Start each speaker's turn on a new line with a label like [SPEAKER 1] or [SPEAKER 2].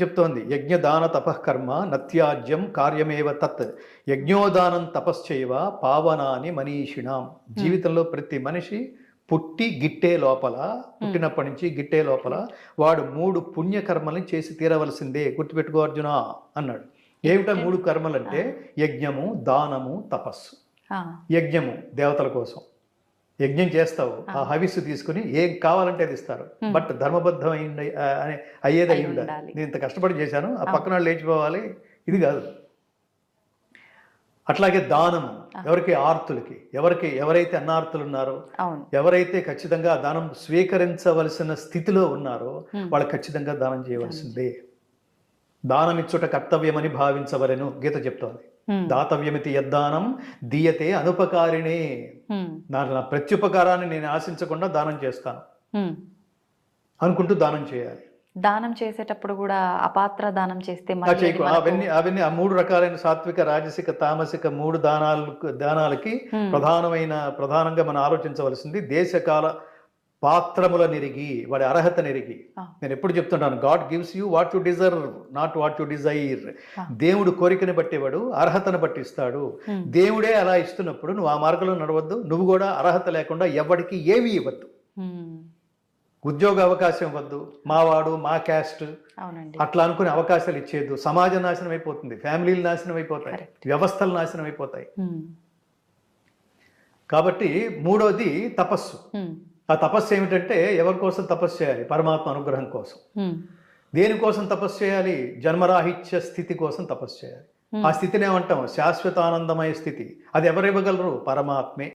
[SPEAKER 1] చెప్తోంది యజ్ఞదాన తపఃకర్మ నత్యాజ్యం కార్యమేవ తత్ యజ్ఞోదానం తపశ్చైవ పావనాని మనీషిణాం. జీవితంలో ప్రతి మనిషి పుట్టినప్పటి నుంచి గిట్టే లోపల వాడు 3 పుణ్యకర్మల్ని చేసి తీరవలసిందే, గుర్తుపెట్టుకో అర్జున అన్నాడు. ఏమిటా 3 కర్మలు అంటే యజ్ఞము, దానము, తపస్సు. యజ్ఞము దేవతల కోసం యజ్ఞం చేస్తావు, ఆ హవిస్సు తీసుకుని ఏం కావాలంటే అది ఇస్తారు, బట్ ధర్మబద్ధం అయ్యేది అయి ఉండాలి. నేను ఇంత కష్టపడి చేశాను, ఆ పక్కన లేచిపోవాలి, ఇది కాదు. అట్లాగే దానము ఎవరికి, ఆర్తులకి, ఎవరైతే అన్నార్తులు ఉన్నారో, ఎవరైతే ఖచ్చితంగా దానం స్వీకరించవలసిన స్థితిలో ఉన్నారో వాళ్ళు ఖచ్చితంగా దానం చేయవలసిందే. దానం ఇచ్చుట కర్తవ్యమని భావించవలెను గీత చెప్తోంది. దాతవ్యమితి యద్దానం దీయతే అనుపకారిణే. నా ప్రత్యుపకారాన్ని నేను ఆశించకుండా దానం చేస్తాను అనుకుంటూ దానం చేయాలి.
[SPEAKER 2] దానం చేసేటప్పుడు కూడా అపాత్ర దానం చేస్తే
[SPEAKER 1] అవన్నీ ఆ 3 రకాలైన సాత్విక, రాజసిక, తామసిక 3 దానాలకి ప్రధానంగా మనం ఆలోచించవలసింది దేశకాల పాత్రముల నిరిగి, వాడి అర్హత నిరిగి. నేను ఎప్పుడు చెప్తుంటాను, God gives you what you deserve, not what you Dzire. దేవుడు కోరికని బట్టివాడు, అర్హతను బట్టి ఇస్తాడు. దేవుడే అలా ఇస్తున్నప్పుడు నువ్వు ఆ మార్గంలో నడవద్దు. నువ్వు కూడా అర్హత లేకుండా ఎవరికి ఏమీ ఇవ్వద్దు. ఉద్యోగ అవకాశం ఇవ్వద్దు, మావాడు, మా క్యాస్ట్ అట్లా అనుకునే అవకాశాలు ఇచ్చేద్దు. సమాజం నాశనం అయిపోతుంది, ఫ్యామిలీలు నాశనం అయిపోతాయి, వ్యవస్థలు నాశనం అయిపోతాయి. కాబట్టి 3వది తపస్సు. ఆ తపస్సు ఏమిటంటే ఎవరి కోసం తపస్సు చేయాలి? పరమాత్మ అనుగ్రహం కోసం. దేనికోసం తపస్సు చేయాలి? జన్మరాహిత్య స్థితి కోసం తపస్సు చేయాలి. ఆ స్థితిని ఏమంటాం? శాశ్వత ఆనందమయ స్థితి. అది ఎవరు ఇవ్వగలరు? పరమాత్మే.